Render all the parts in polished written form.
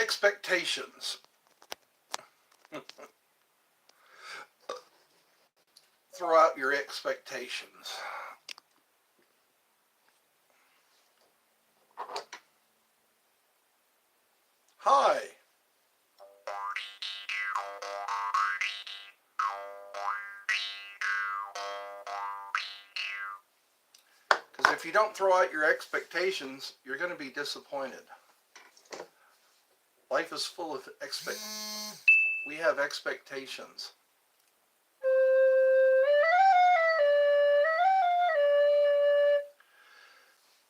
Expectations. Throw out your expectations. Hi. Because if you don't throw out your expectations, you're going to be disappointed. Life is full of we have expectations.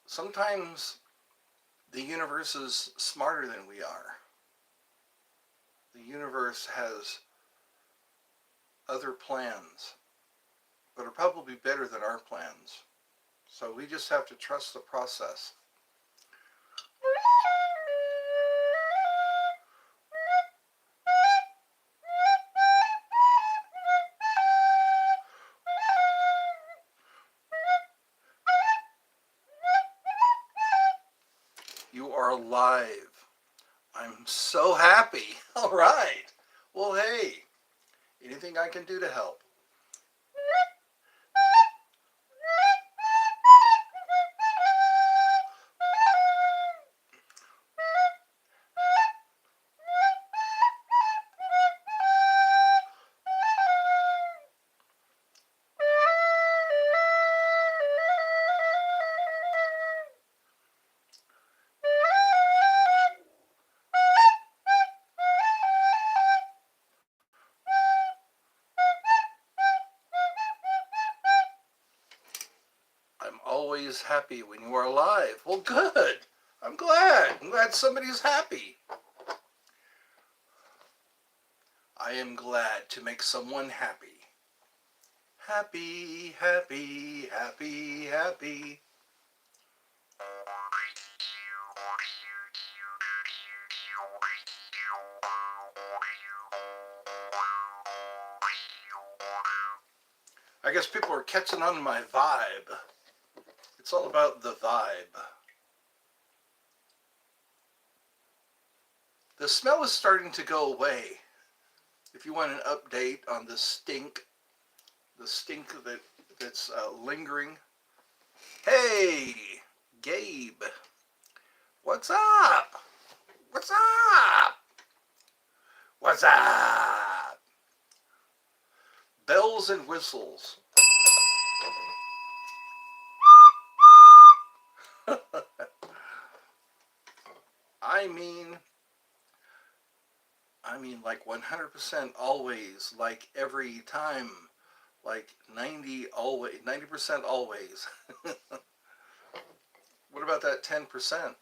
Sometimes the universe is smarter than we are. The universe has other plans, but are probably better than our plans. So we just have to trust the process. You are alive. I'm so happy. All right. Well, hey, anything I can do to help? I'm always happy when you are alive. Well, good. I'm glad. I'm glad somebody's happy. I am glad to make someone happy. Happy, happy, happy, happy. I guess people are catching on to my vibe. It's all about the vibe. The smell is starting to go away. If you want an update on the stink that's lingering. Hey, Gabe, what's up? What's up? What's up? Bells and whistles. I mean like 100% always, like every time, like 90% always. What about that 10%?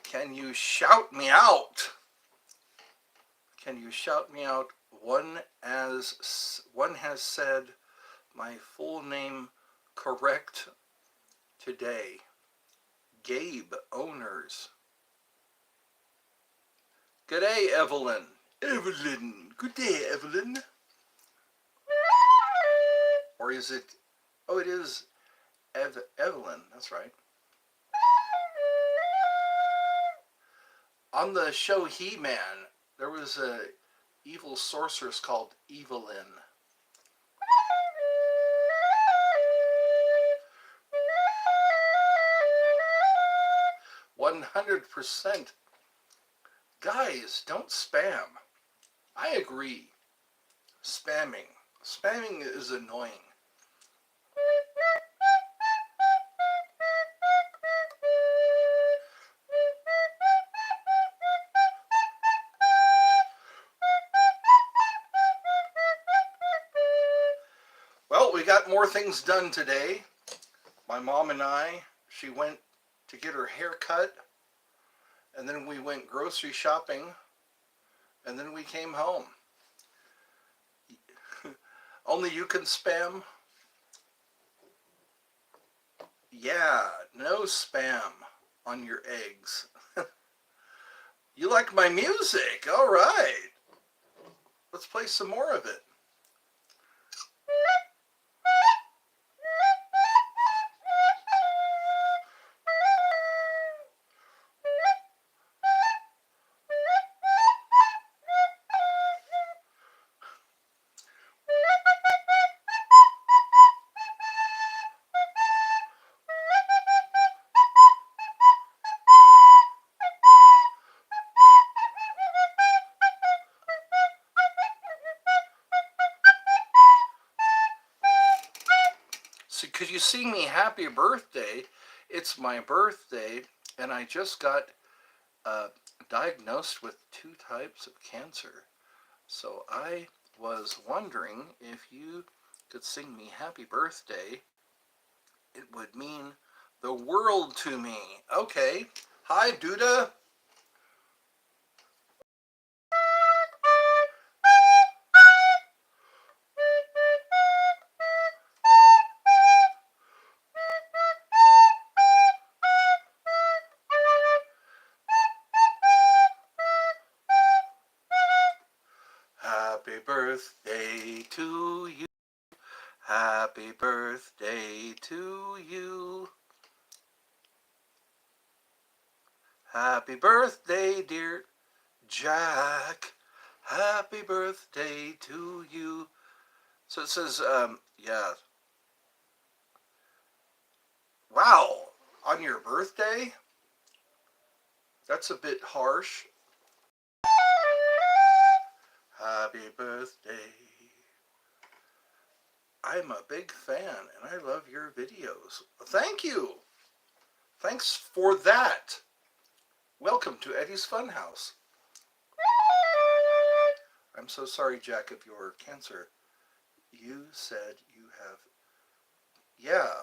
Can you shout me out? Can you shout me out? One has said my full name correct today. Gabe Owners. Good day, Evelyn. Evelyn. Good day, Evelyn. Or is it? Oh, it is Evelyn. That's right. On the show He-Man, there was a evil sorceress called Evelyn. 100%. Guys, don't spam. I agree. Spamming is annoying. Well, we got more things done today. My mom and she went to get her hair cut, and then we went grocery shopping, and then we came home. Only you can spam? Yeah, no spam on your eggs. You like my music? All right. Let's play some more of it. So could you sing me happy birthday? It's my birthday, and I just got diagnosed with 2 types of cancer. So I was wondering if you could sing me happy birthday. It would mean the world to me. Okay. Hi, Duda. Happy birthday to you. Happy birthday to you. Happy birthday, dear Jack. Happy birthday to you. So it says, yeah. Wow, on your birthday? That's a bit harsh. Happy birthday. I'm a big fan and I love your videos. Thank you. Thanks for that. Welcome to Eddie's Funhouse. I'm so sorry, Jack, of your cancer. You said you have... Yeah.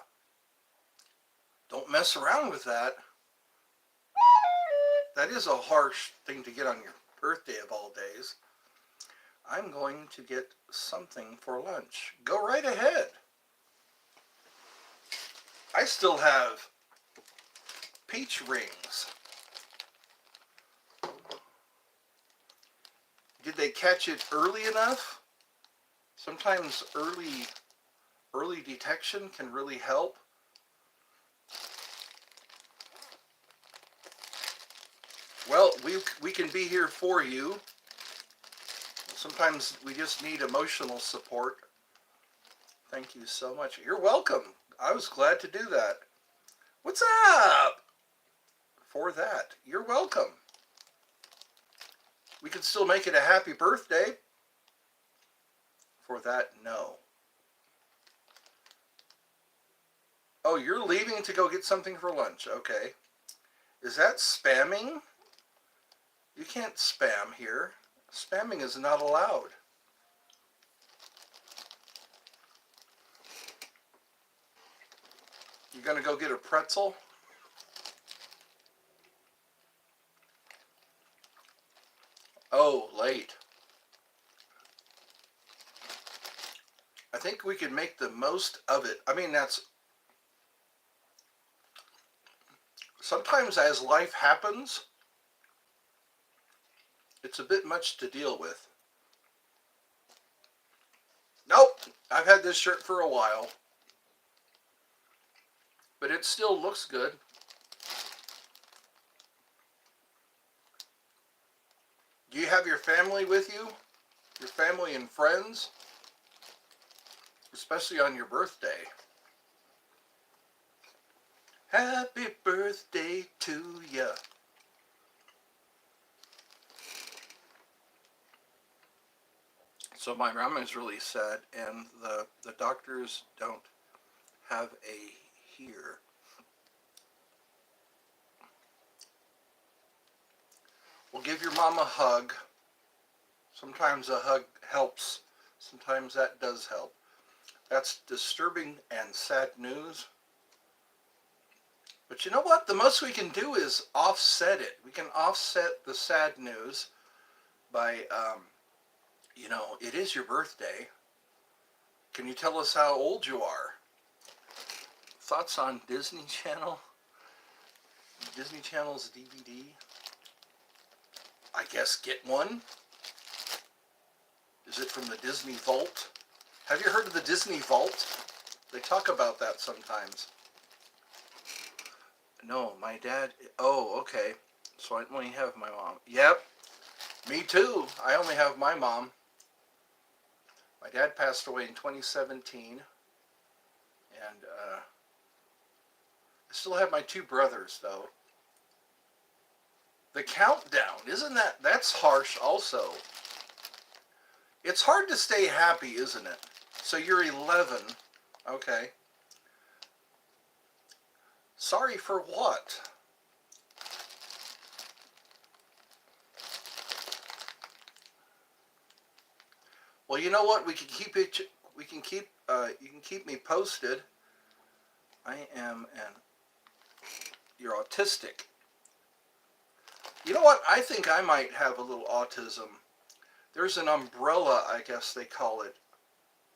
Don't mess around with that. That is a harsh thing to get on your birthday of all days. I'm going to get something for lunch. Go right ahead. I still have peach rings. Did they catch it early enough? Sometimes early detection can really help. Well, we can be here for you. Sometimes we just need emotional support. Thank you so much. You're welcome. I was glad to do that. What's up? For that. You're welcome. We can still make it a happy birthday. For that, no. Oh, you're leaving to go get something for lunch. Okay. Is that spamming? You can't spam here. Spamming is not allowed. You gonna go get a pretzel? Oh, late. I think we can make the most of it. I mean, that's... Sometimes as life happens, it's a bit much to deal with. Nope, I've had this shirt for a while. But it still looks good. Do you have your family with you? Your family and friends? Especially on your birthday. Happy birthday to ya. So my grandma is really sad, and the doctors don't have a here. Well, give your mom a hug. Sometimes a hug helps. Sometimes that does help. That's disturbing and sad news. But you know what? The most we can do is offset it. We can offset the sad news by, you know, it is your birthday. Can you tell us how old you are? Thoughts on Disney Channel? Disney Channel's DVD? I guess get one. Is it from the Disney Vault? Have you heard of the Disney Vault? They talk about that sometimes. No, my dad... Oh, okay. So I only have my mom. Yep, me too. I only have my mom. My dad passed away in 2017. And I still have my two brothers, though. The countdown, that's harsh also. It's hard to stay happy, isn't it? So you're 11. Okay. Sorry for what? Well, you know what? We can keep it. We can keep. You can keep me posted. I am You're autistic. You know what? I think I might have a little autism. There's an umbrella, I guess they call it,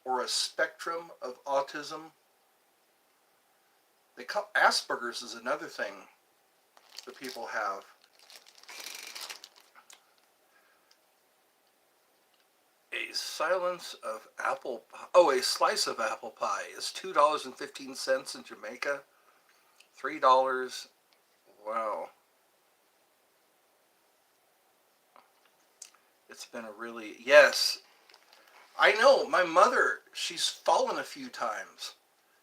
or a spectrum of autism. They call Asperger's is another thing that people have. A slice of apple pie is $2.15 in Jamaica. $3. Wow. It's been a really... Yes. I know. My mother, she's fallen a few times.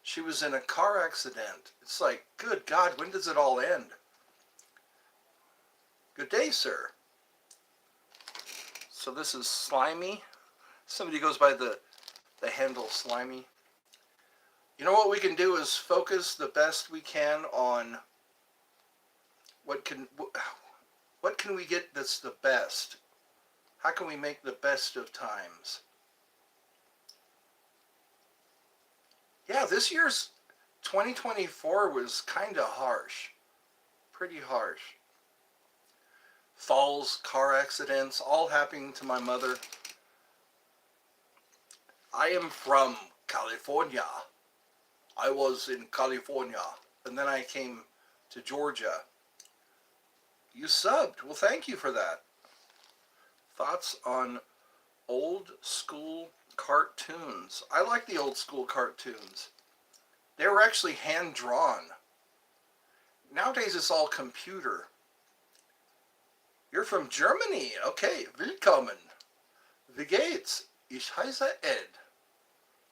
She was in a car accident. It's like, good God, when does it all end? Good day, sir. So this is Slimy. Somebody goes by the handle Slimy. You know what we can do is focus the best we can on what can we get that's the best? How can we make the best of times? Yeah, this year's 2024 was kind of harsh. Pretty harsh. Falls, car accidents, all happening to my mother. I am from California. I was in California, and then I came to Georgia. You subbed. Well, thank you for that. Thoughts on old school cartoons? I like the old school cartoons. They were actually hand drawn. Nowadays it's all computer. You're from Germany. Okay, willkommen. Wie geht's? Ich heiße Ed.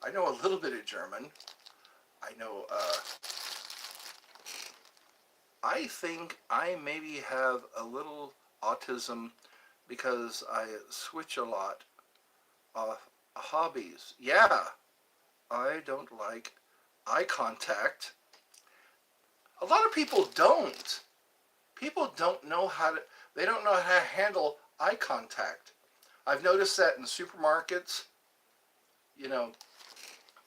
I know a little bit of German. I know, I think I maybe have a little autism because I switch a lot of hobbies. Yeah, I don't like eye contact. A lot of people don't. People don't know how to, they don't know how to handle eye contact. I've noticed that in supermarkets. You know,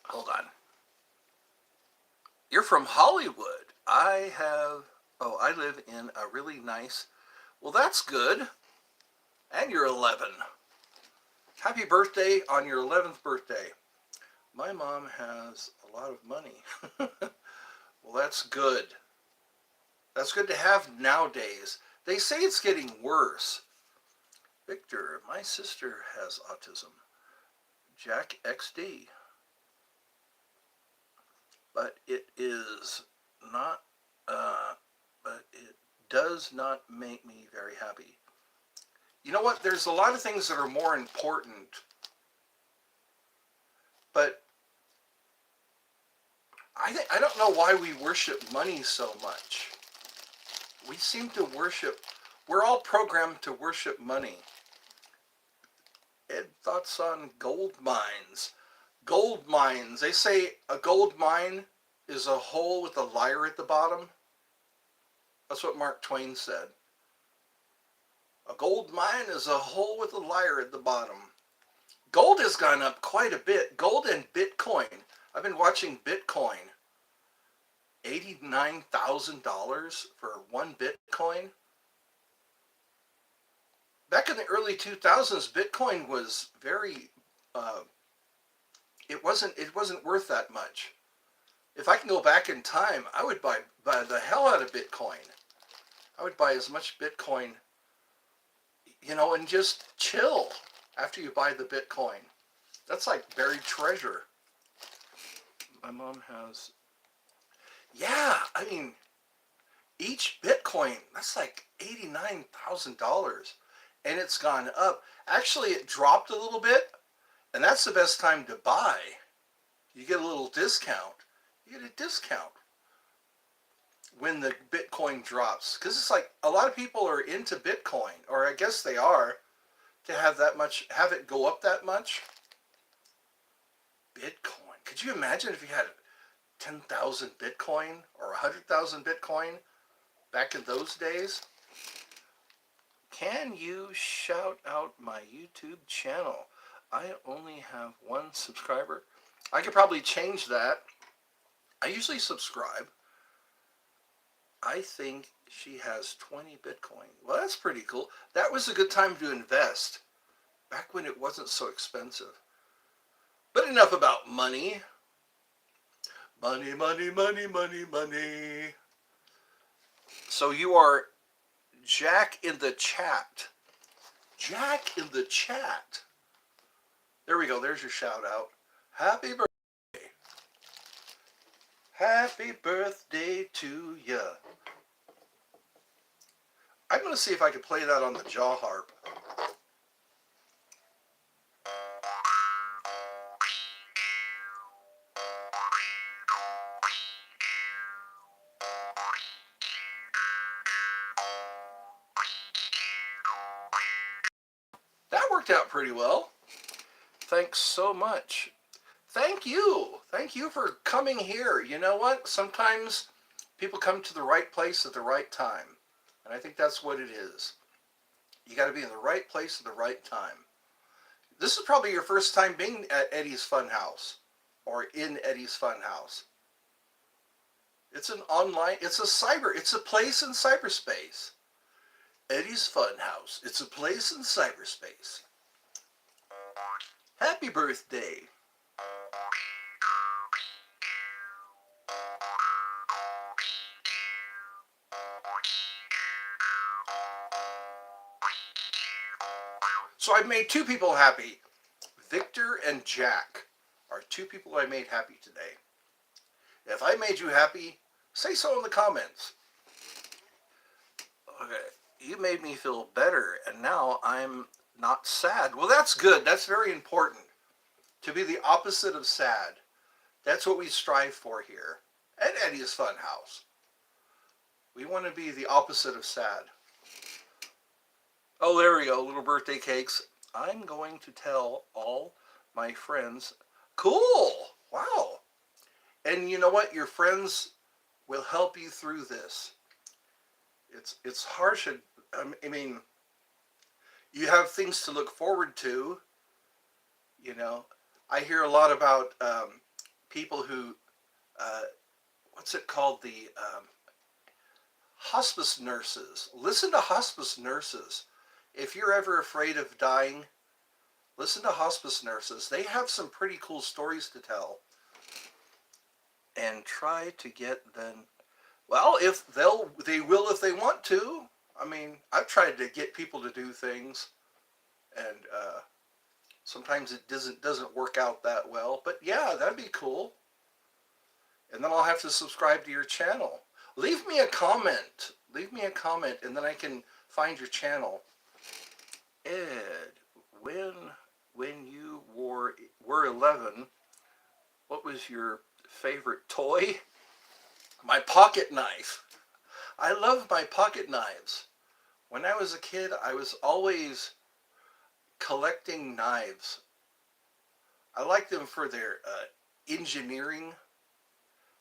hold on. You're from Hollywood. I live in a really nice, well, that's good. And you're 11. Happy birthday on your 11th birthday. My mom has a lot of money. Well, that's good. That's good to have nowadays. They say it's getting worse. Victor, my sister has autism. Jack XD. But it is not, but it does not make me very happy. You know what? There's a lot of things that are more important. But I don't know why we worship money so much. We seem to worship, we're all programmed to worship money. Ed, thoughts on gold mines? Gold mines. They say a gold mine is a hole with a liar at the bottom. That's what Mark Twain said. A gold mine is a hole with a liar at the bottom. Gold has gone up quite a bit. Gold and Bitcoin. I've been watching Bitcoin. $89,000 for one Bitcoin. Back in the early 2000s, Bitcoin was very, it wasn't worth that much. If I can go back in time, I would buy the hell out of Bitcoin. I would buy as much Bitcoin, you know, and just chill. after you buy the Bitcoin. That's like buried treasure. My mom has, yeah, I mean, each Bitcoin, that's like $89,000. And it's gone up. Actually, it dropped a little bit, and that's the best time to buy. You get a little discount. You get a discount when the Bitcoin drops. Because it's like a lot of people are into Bitcoin, or I guess they are, to have that much, have it go up that much. Bitcoin. Could you imagine if you had 10,000 Bitcoin or 100,000 Bitcoin back in those days? Can you shout out my YouTube channel? I only have one subscriber. I could probably change that. I usually subscribe. I think she has 20 Bitcoin. Well, that's pretty cool. That was a good time to invest, back when it wasn't so expensive. But enough about money. Money, money, money, money, money. So you are Jack in the chat. Jack in the chat. There we go. There's your shout out. Happy birthday. Happy birthday to ya. I'm going to see if I can play that on the jaw harp. That worked out pretty well. Thanks so much. Thank you. Thank you for coming here. You know what? Sometimes people come to the right place at the right time. And I think that's what it is. You got to be in the right place at the right time. This is probably your first time being at Eddie's Funhouse or in Eddie's Funhouse. It's an online, it's a place in cyberspace. Eddie's Funhouse. It's a place in cyberspace. Happy birthday. So I've made two people happy. Victor and Jack are two people I made happy today. If I made you happy, say so in the comments. Okay, you made me feel better, and now I'm not sad. Well, that's good. That's very important. To be the opposite of sad. That's what we strive for here at Eddie's Funhouse. We want to be the opposite of sad. Oh, there we go. Little birthday cakes. I'm going to tell all my friends. Cool. Wow. And you know what? Your friends will help you through this. It's harsh. I mean, you have things to look forward to. You know, I hear a lot about people who, what's it called? The hospice nurses. Listen to hospice nurses. If you're ever afraid of dying, listen to hospice nurses. They have some pretty cool stories to tell. And try to get them, well, if they will if they want to. I mean, I've tried to get people to do things, and sometimes it doesn't work out that well. But yeah, that'd be cool. And then I'll have to subscribe to your channel. Leave me a comment. Leave me a comment, and then I can find your channel. Ed, when you were 11, what was your favorite toy? My pocket knife. I love my pocket knives. When I was a kid, I was always collecting knives. I liked them for their engineering.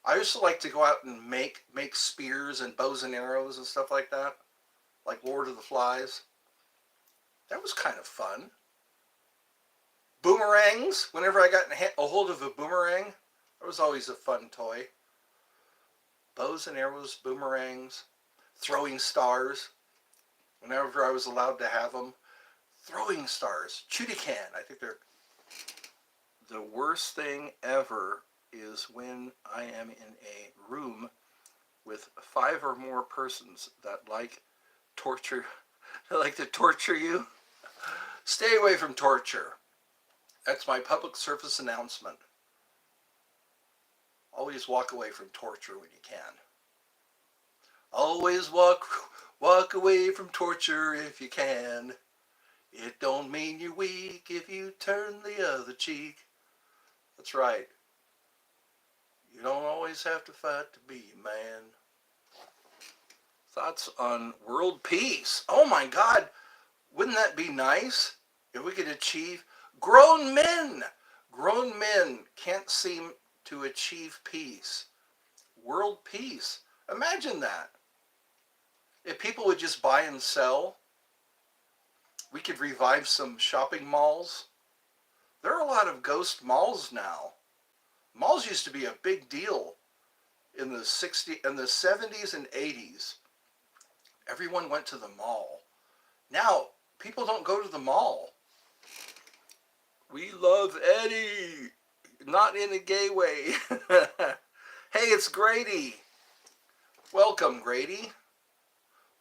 I used to like to go out and make spears and bows and arrows and stuff like that, like Lord of the Flies. That was kind of fun. Boomerangs. Whenever I got a hold of a boomerang, that was always a fun toy. Bows and arrows, boomerangs, throwing stars. Whenever I was allowed to have them. Throwing stars. Chudican. I think they're... The worst thing ever is when I am in a room with 5 or more persons that like to torture you. Stay away from torture. That's my public service announcement. Always walk away from torture when you can. Always walk away from torture if you can. It don't mean you're weak if you turn the other cheek. That's right. You don't always have to fight to be a man. Thoughts on world peace? Oh my God, wouldn't that be nice if we could achieve grown men? Grown men can't seem to achieve peace. World peace. Imagine that. If people would just buy and sell, we could revive some shopping malls. There are a lot of ghost malls now. Malls used to be a big deal in the 70s and 80s. Everyone went to the mall. Now, people don't go to the mall. We love Eddie. Not in a gay way. Hey, it's Grady. Welcome, Grady.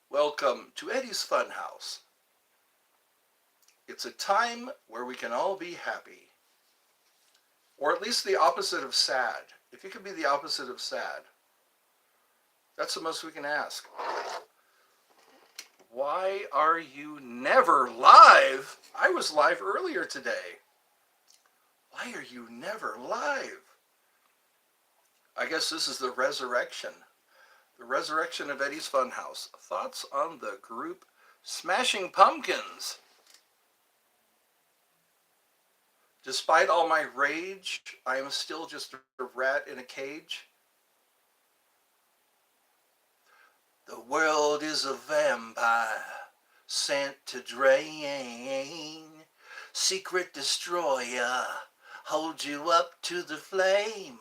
Welcome to Eddie's Funhouse. It's a time where we can all be happy. Or at least the opposite of sad. If you could be the opposite of sad, that's the most we can ask. Why are you never live? I was live earlier today. Why are you never live? I guess this is the resurrection. The resurrection of Eddie's Funhouse. Thoughts on the group Smashing Pumpkins? Despite all my rage, I am still just a rat in a cage. The world is a vampire sent to drain. Secret destroyer, hold you up to the flame.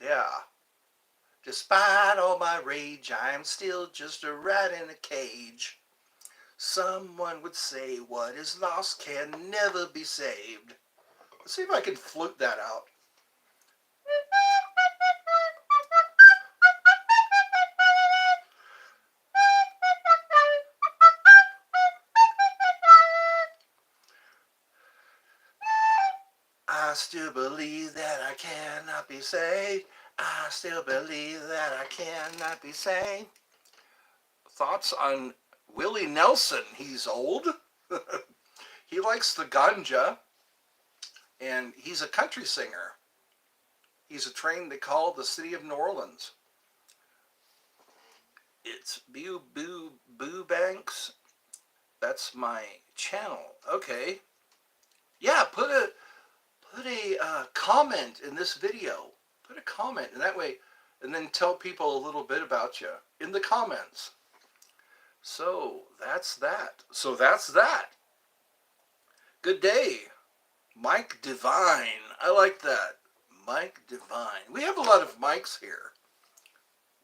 Yeah. Despite all my rage, I am still just a rat in a cage. Someone would say what is lost can never be saved. Let's see if I can flute that out. I still believe that I cannot be saved. I still believe that I cannot be saved. Thoughts on Willie Nelson? He's old. He likes the ganja, and he's a country singer. He's a train they call the City of New Orleans. It's Boo Boo Boo Banks. That's my channel. Okay. Yeah, put a comment in this video. Put a comment, and that way, and then tell people a little bit about you in the comments. So that's that. Good day, Mike Divine. I like that, Mike Divine. We have a lot of Mikes here.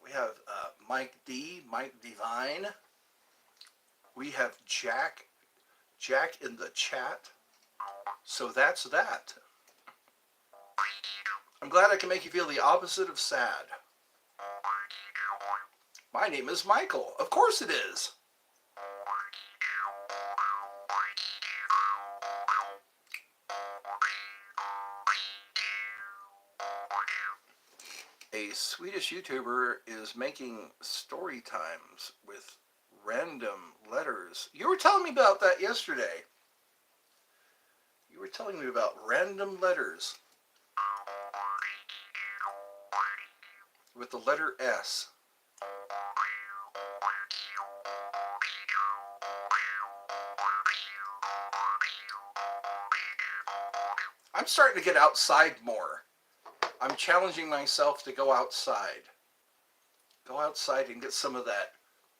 We have Mike D, Mike Divine. We have Jack in the chat. So that's that. I'm glad I can make you feel the opposite of sad. My name is Michael. Of course it is. A Swedish YouTuber is making story times with random letters. You were telling me about that yesterday. You were telling me about random letters with the letter S. I'm starting to get outside more. I'm challenging myself to go outside. Go outside and get some of that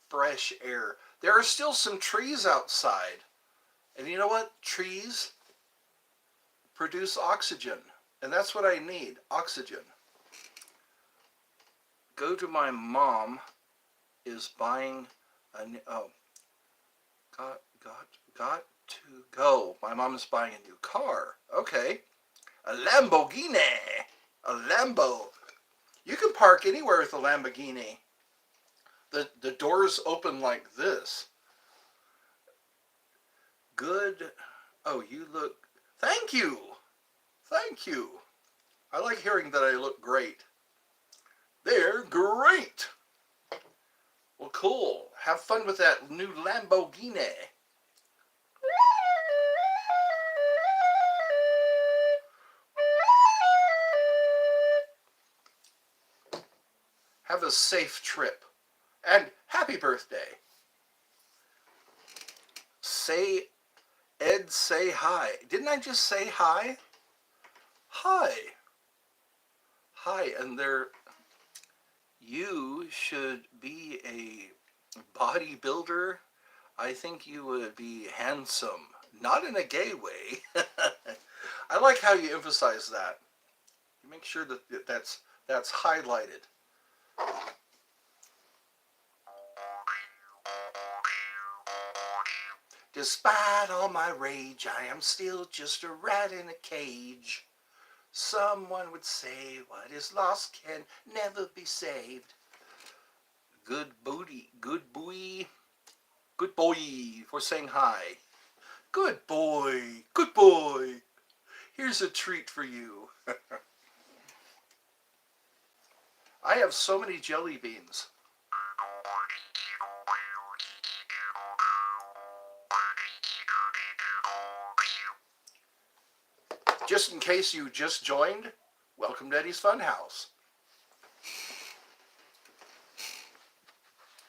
fresh air. There are still some trees outside. And you know what? Trees produce oxygen. And that's what I need, oxygen. Go to my mom is buying a new, got to go. My mom is buying a new car. Okay. A Lamborghini. A Lambo. You can park anywhere with a Lamborghini. The doors open like this. Good. Oh, you look. Thank you. Thank you. I like hearing that I look great. They're great. Well, cool. Have fun with that new Lamborghini. Have a safe trip. And happy birthday. Say, Ed, say hi. Didn't I just say hi? Hi. Hi, and you should be a bodybuilder. I think you would be handsome. Not in a gay way. I like how you emphasize that. You make sure that that's highlighted. Despite all my rage, I am still just a rat in a cage. Someone would say what is lost can never be saved. Good booty, good boy, good boy for saying hi. Good boy, good boy. Here's a treat for you. I have so many jelly beans. Just in case you just joined, welcome to Eddie's Funhouse.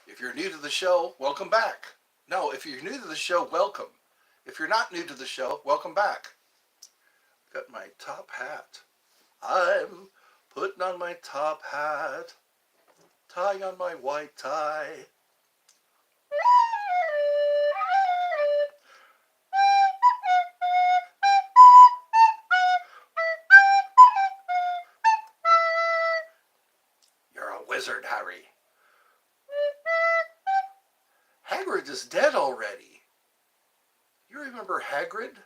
If you're new to the show, welcome back. No, if you're new to the show, welcome. If you're not new to the show, welcome back. Got my top hat. I'm putting on my top hat, tying on my white tie. You're a wizard, Harry. Hagrid is dead already. You remember Hagrid?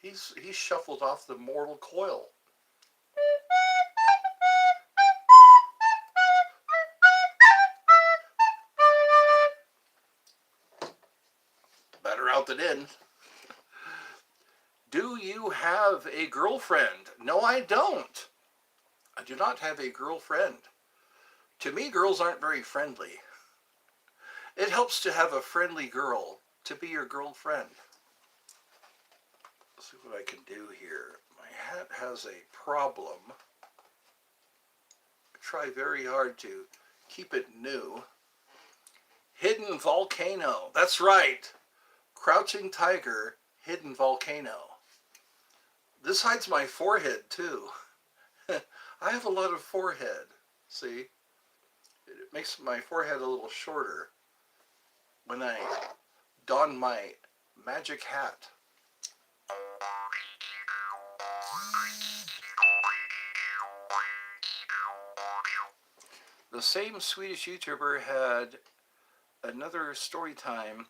He's shuffled off the mortal coil. Better out than in. Do you have a girlfriend? No, I don't. I do not have a girlfriend. To me, girls aren't very friendly. It helps to have a friendly girl to be your girlfriend. Let's see what I can do here. My hat has a problem. I try very hard to keep it new. Hidden volcano. That's right. Crouching tiger, hidden volcano. This hides my forehead too. I have a lot of forehead. See? It makes my forehead a little shorter when I don my magic hat. The same Swedish YouTuber had another story time.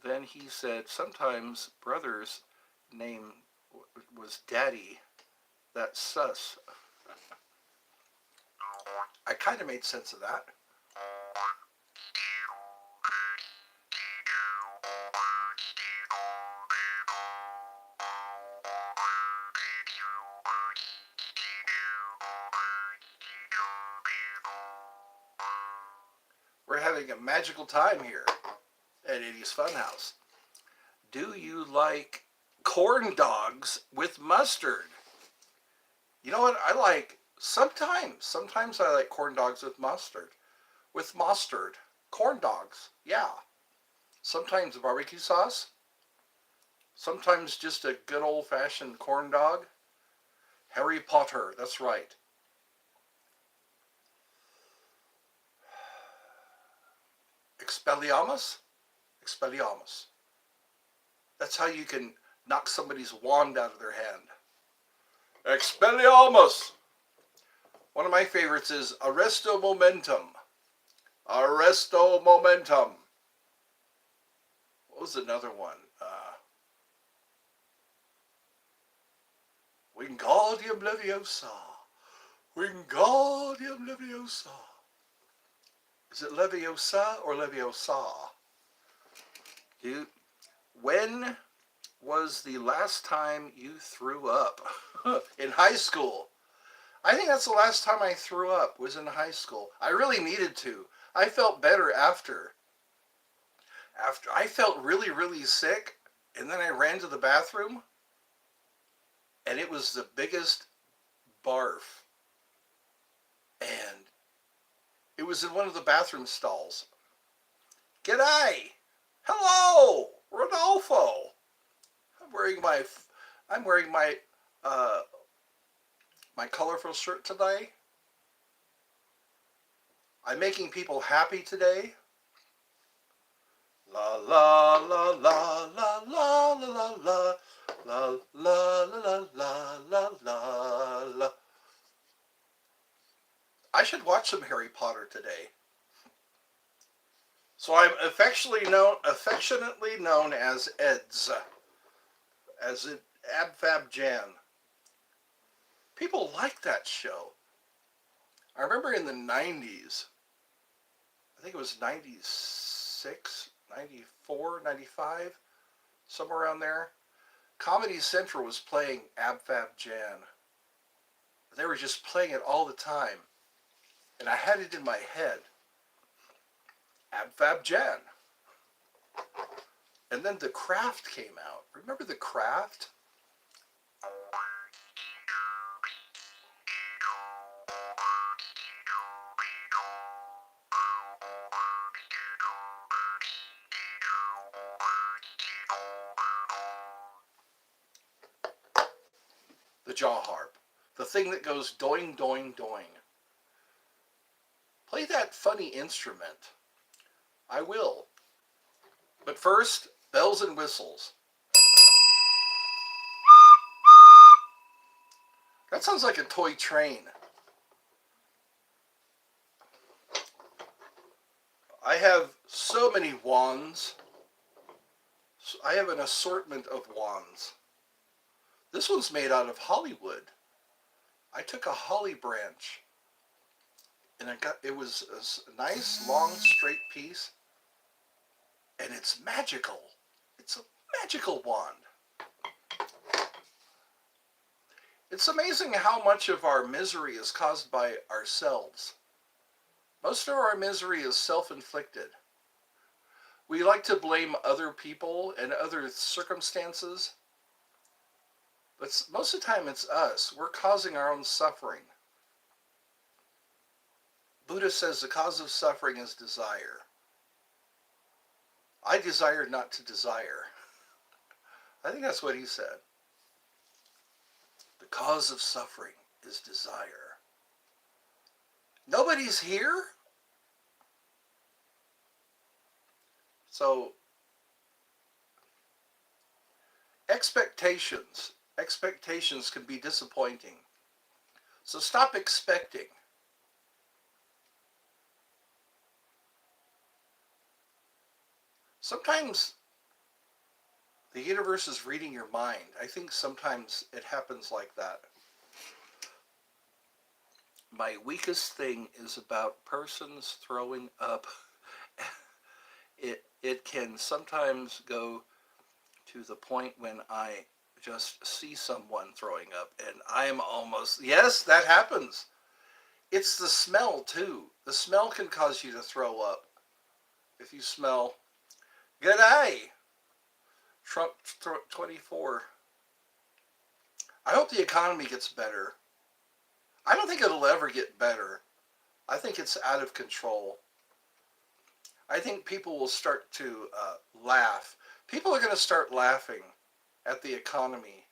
Then he said sometimes brother's name was Daddy. That's sus. I kind of made sense of that. We're having a magical time here at Eddie's Funhouse. Do you like corn dogs with mustard? You know what? I like Sometimes I like corn dogs with mustard. With mustard. Corn dogs. Yeah. Sometimes barbecue sauce. Sometimes just a good old-fashioned corn dog. Harry Potter. That's right. Expelliarmus? Expelliarmus. That's how you can knock somebody's wand out of their hand. Expelliarmus! One of my favorites is Arresto Momentum. Arresto Momentum. What was another one? Wingardium Leviosa. Wingardium Leviosa. Is it Leviosa or Leviosa? Dude, When was the last time you threw up? In high school. I think that's the last time I threw up was in high school. I really needed to. I felt better after. After I felt really, really sick, and then I ran to the bathroom, and it was the biggest barf. And it was in one of the bathroom stalls. G'day! Hello! Rodolfo! I'm wearing my I'm wearing uh my colorful shirt today. I'm making people happy today. La la la la la la la la la la la la la la la. I should watch some Harry Potter today. So I'm affectionately known as Eds, as in Ab Fab Jan. People like that show. I remember in the 90s, I think it was 96, 94, 95, somewhere around there. Comedy Central was playing Ab Fab Jan. They were just playing it all the time. And I had it in my head. Ab Fab Jan. And then The Craft came out. Remember The Craft? The jaw harp. The thing that goes doing, doing, doing. Play that funny instrument. I will. But first, bells and whistles. That sounds like a toy train. I have so many wands. I have an assortment of wands. This one's made out of Hollywood. I took a holly branch and it was a nice long straight piece, and it's magical. It's a magical wand. It's amazing how much of our misery is caused by ourselves. Most of our misery is self-inflicted. We like to blame other people and other circumstances, but most of the time it's us. We're causing our own suffering. Buddha says the cause of suffering is desire. I desire not to desire. I think that's what he said. The cause of suffering is desire. Nobody's here? So, expectations can be disappointing. So stop expecting. Sometimes the universe is reading your mind. I think sometimes it happens like that. My weakest thing is about persons throwing up. It can sometimes go to the point when I just see someone throwing up and I'm almost, yes, that happens. It's the smell too. The smell can cause you to throw up. If you smell, good eye, Trump 24. I hope the economy gets better. I don't think it'll ever get better. I think it's out of control. I think people will start to laugh. People are going to start laughing at the economy.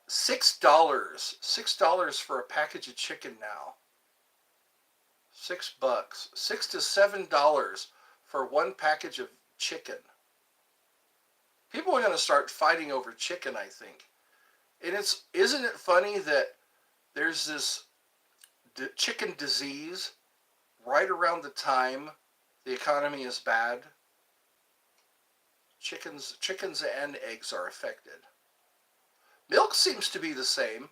$6 for a package of chicken now. $6. $6 to $7 for one package of chicken. People are going to start fighting over chicken, I think. And isn't it funny that there's this chicken disease right around the time the economy is bad? Chickens and eggs are affected. Milk seems to be the same.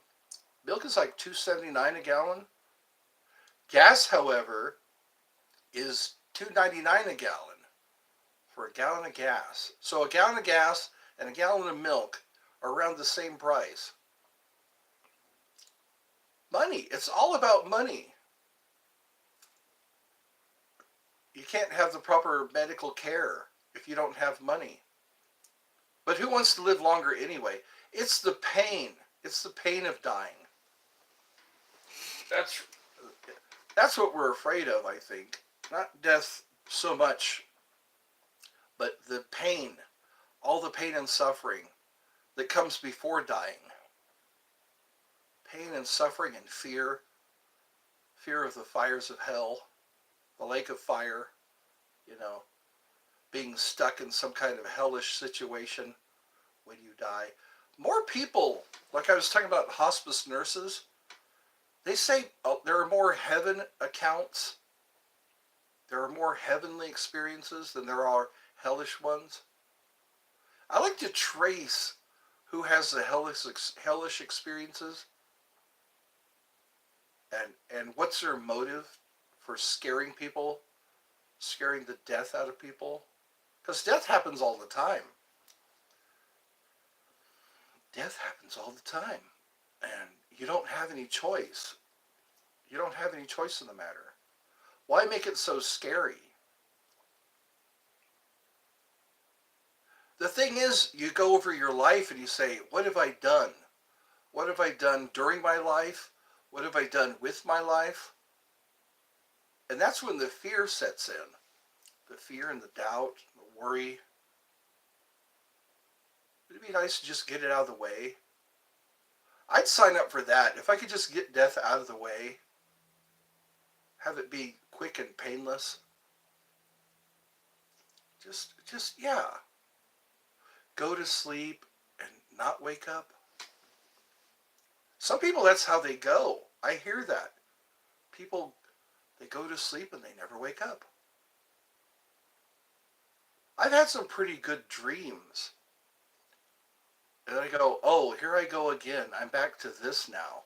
Milk is like $2.79 a gallon. Gas, however, is $2.99 a gallon for a gallon of gas. So a gallon of gas and a gallon of milk are around the same price. Money. It's all about money. You can't have the proper medical care if you don't have money. But who wants to live longer anyway? It's the pain. It's the pain of dying. That's that's what we're afraid of, I think. Not death so much, but the pain, all the pain and suffering that comes before dying. Pain and suffering and fear, fear of the fires of hell, the lake of fire, being stuck in some kind of hellish situation when you die. More people, like I was talking about hospice nurses, they say there are more heaven accounts, there are more heavenly experiences than there are hellish ones. I like to trace who has the hellish experiences and what's their motive for scaring people, scaring the death out of people. Because death happens all the time. Death happens all the time. And you don't have any choice. You don't have any choice in the matter. Why make it so scary? The thing is, you go over your life and you say, what have I done? What have I done during my life? What have I done with my life? And that's when the fear sets in. The fear and the doubt, the worry. Would it be nice to just get it out of the way? I'd sign up for that. If I could just get death out of the way, have it be quick and painless. Yeah. Go to sleep and not wake up. Some people, that's how they go. I hear that. People, they go to sleep and they never wake up. I've had some pretty good dreams. And I go, oh, here I go again. I'm back to this now.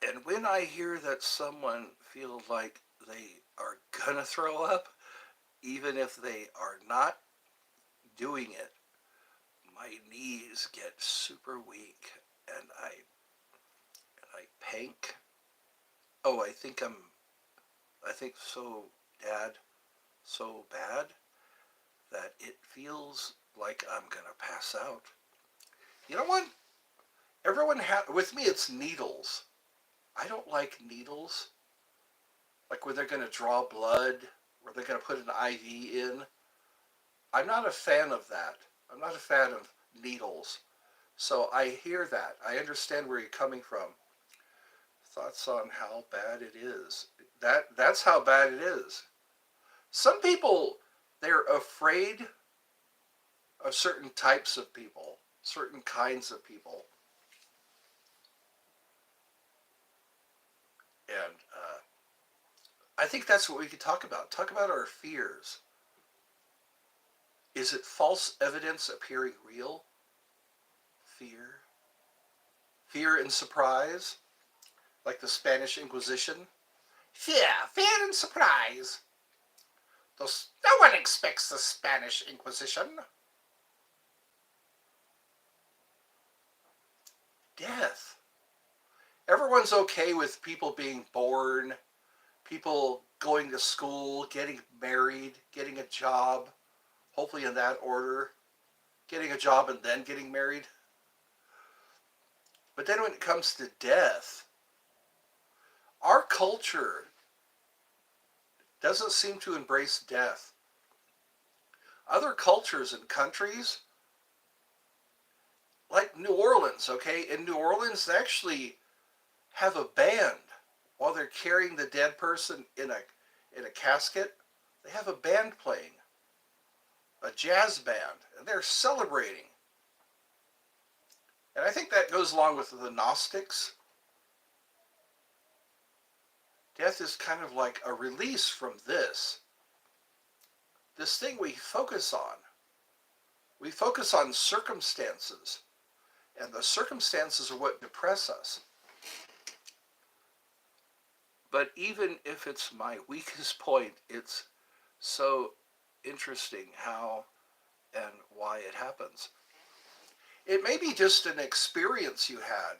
And when I hear that someone feels like they are gonna throw up, even if they are not doing it, my knees get super weak and I pank. Oh, I think so, Dad, so bad that it feels like I'm gonna pass out. You know what? With me it's needles. I don't like needles. Like when they're gonna draw blood, or they're gonna put an IV in. I'm not a fan of that. I'm not a fan of needles. So I hear that. I understand where you're coming from. Thoughts on how bad it is. That's how bad it is. Some people, they're afraid of certain types of people, certain kinds of people. And I think that's what we could talk about. Talk about our fears. Is it false evidence appearing real? Fear. Fear and surprise, like the Spanish Inquisition. Fear and surprise. No one expects the Spanish Inquisition. Death. Everyone's okay with people being born, people going to school, getting married, getting a job, hopefully in that order, getting a job and then getting married. But then when it comes to death, our culture doesn't seem to embrace death. Other cultures and countries, like New Orleans, okay? In New Orleans, they actually have a band while they're carrying the dead person in a casket. They have a band playing, a jazz band, and they're celebrating. And I think that goes along with the Gnostics. Death is kind of like a release from this thing we focus on. We focus on circumstances, and the circumstances are what depress us. But even if it's my weakest point, it's so interesting how and why it happens. It may be just an experience you had,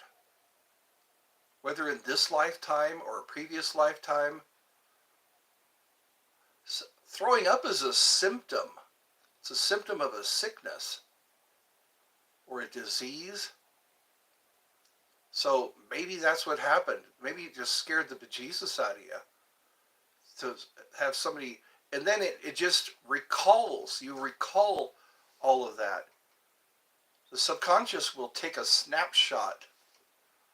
whether in this lifetime or a previous lifetime. Throwing up is a symptom. It's a symptom of a sickness or a disease. So maybe that's what happened. Maybe it just scared the bejesus out of you to have somebody, and then it just recalls, you recall all of that. The subconscious will take a snapshot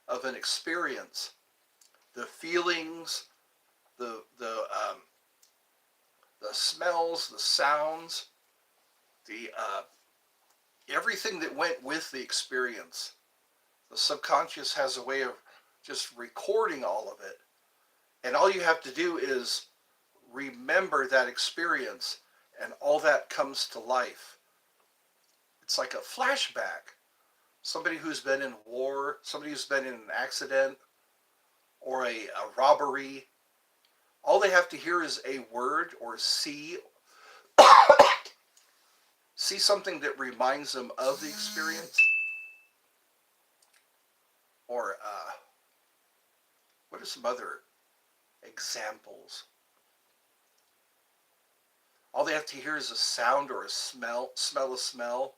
of an experience, the feelings, the the smells, the sounds, the everything that went with the experience. The subconscious has a way of just recording all of it. And all you have to do is remember that experience, and all that comes to life. It's like a flashback. Somebody who's been in war, somebody who's been in an accident or a robbery, all they have to hear is a word or see something that reminds them of the experience. Or what are some other examples? All they have to hear is a sound or a smell a smell,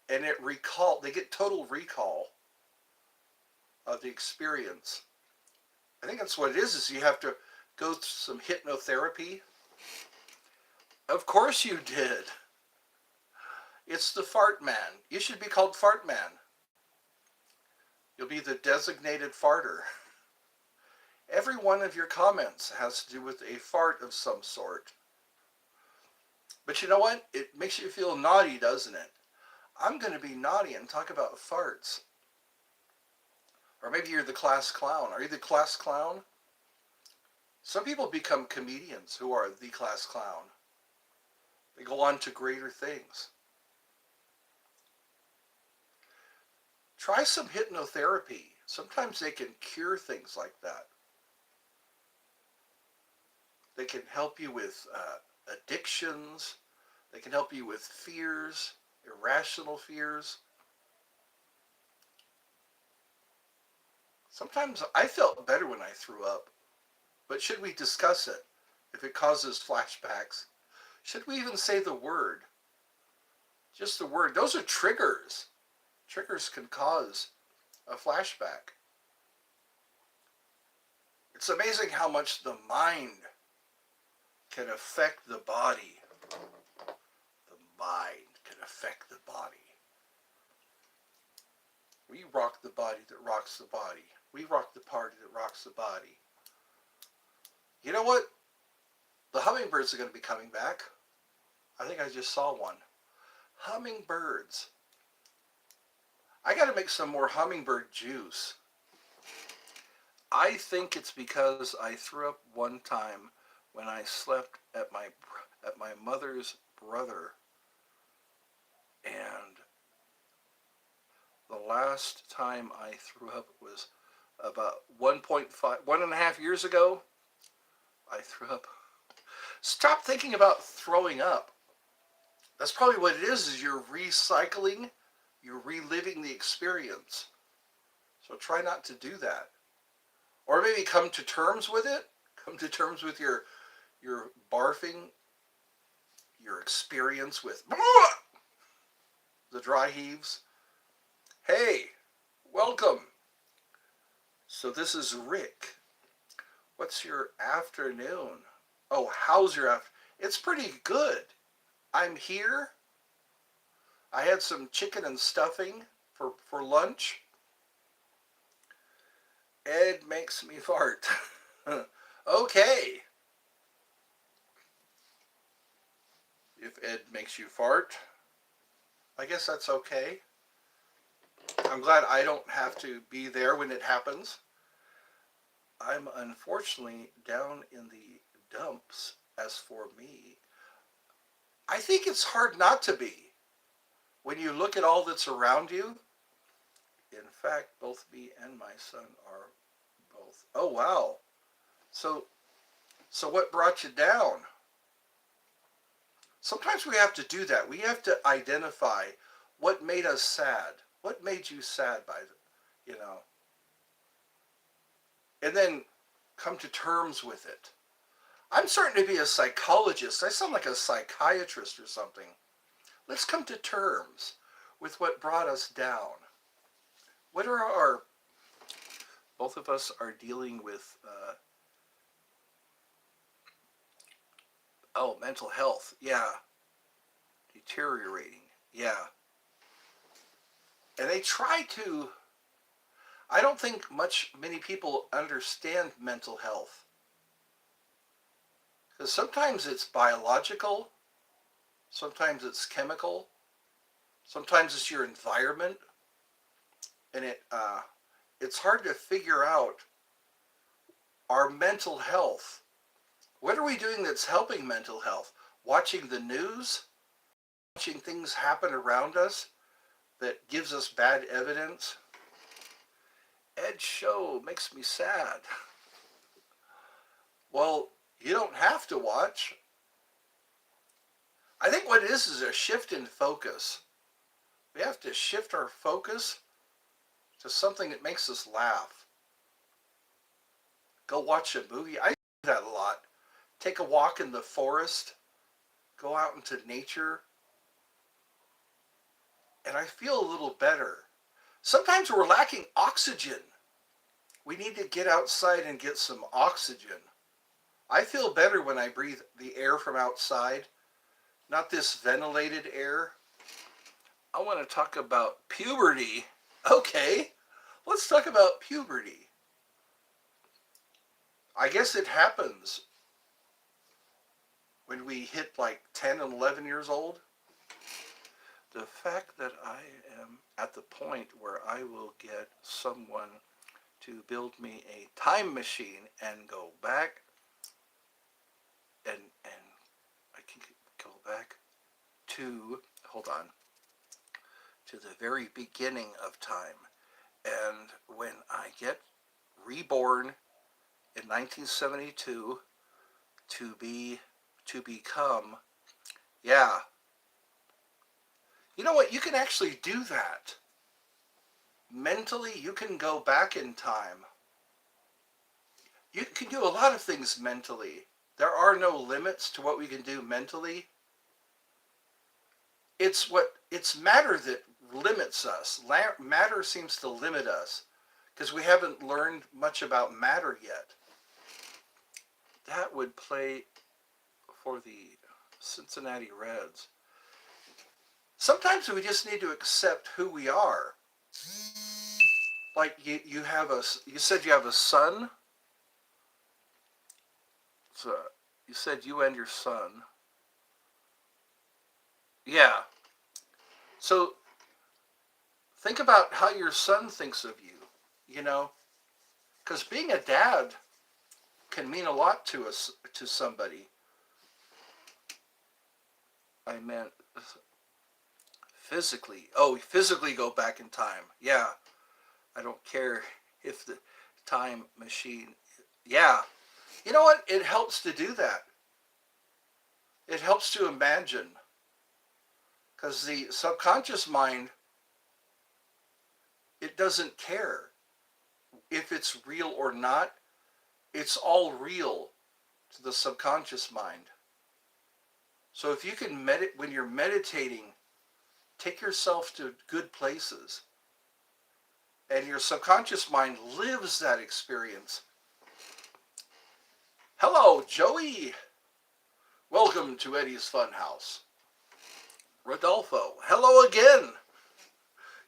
and they get total recall of the experience. I think that's what it is you have to go through some hypnotherapy. Of course you did. It's the fart man. You should be called Fart Man. You'll be the designated farter. Every one of your comments has to do with a fart of some sort. But you know what? It makes you feel naughty, doesn't it? I'm going to be naughty and talk about farts. Or maybe you're the class clown. Are you the class clown? Some people become comedians who are the class clown. They go on to greater things. Try some hypnotherapy. Sometimes they can cure things like that. They can help you with addictions. They can help you with fears, irrational fears. Sometimes I felt better when I threw up. But should we discuss it? If it causes flashbacks, should we even say the word? Just the word. Those are triggers. Triggers can cause a flashback. It's amazing how much the mind can affect the body. The mind can affect the body. We rock the body that rocks the body. We rock the party that rocks the body. You know what? The hummingbirds are going to be coming back. I think I just saw one. Hummingbirds. I got to make some more hummingbird juice. I think it's because I threw up one time when I slept at my mother's brother, and the last time I threw up was about 1.5 years ago. I threw up. Stop thinking about throwing up. That's probably what it is you're recycling, you're reliving the experience. So try not to do that. Or maybe come to terms with it. Come to terms with your barfing, your experience with the dry heaves. Hey, welcome. So this is Rick. What's your afternoon? Oh, how's your afternoon? It's pretty good. I'm here. I had some chicken and stuffing for lunch. Ed makes me fart. Okay. If Ed makes you fart, I guess that's okay. I'm glad I don't have to be there when it happens. I'm unfortunately down in the dumps as for me. I think it's hard not to be. When you look at all that's around you, in fact, both me and my son are both. Oh, wow. So what brought you down? Sometimes we have to do that. We have to identify what made us sad. What made you sad by the, and then come to terms with it. I'm starting to be a psychologist. I sound like a psychiatrist or something. Let's come to terms with what brought us down. What are our, both of us are dealing with, mental health. Yeah. Deteriorating. Yeah. And they try to, I don't think many people understand mental health. Because sometimes it's biological, sometimes it's chemical, sometimes it's your environment, and it's hard to figure out our mental health. What are we doing that's helping mental health? Watching the news, watching things happen around us that gives us bad evidence. Ed's show makes me sad. Well, you don't have to watch. I think what it is a shift in focus. We have to shift our focus to something that makes us laugh. Go watch a movie. I do that a lot. Take a walk in the forest. Go out into nature. And I feel a little better. Sometimes we're lacking oxygen. We need to get outside and get some oxygen. I feel better when I breathe the air from outside, not this ventilated air. I want to talk about puberty. Okay, let's talk about puberty. I guess it happens when we hit like 10 and 11 years old. The fact that I am at the point where I will get someone to build me a time machine and go back and I can go back to, to the very beginning of time. And when I get reborn in 1972 to become, yeah. You know what? You can actually do that. Mentally, you can go back in time. You can do a lot of things mentally. There are no limits to what we can do mentally. It's matter that limits us. Matter seems to limit us because we haven't learned much about matter yet. That would play for the Cincinnati Reds. Sometimes we just need to accept who we are. Like you said you have a son. So you said you and your son. Yeah. So think about how your son thinks of you, because being a dad can mean a lot to somebody. I meant physically. Oh, physically go back in time. Yeah. I don't care if the time machine, yeah. You know what? It helps to do that. It helps to imagine. Because the subconscious mind, it doesn't care if it's real or not. It's all real to the subconscious mind. So if you can when you're meditating, take yourself to good places. And your subconscious mind lives that experience. Hello, Joey. Welcome to Eddie's Funhouse. Rodolfo, hello again.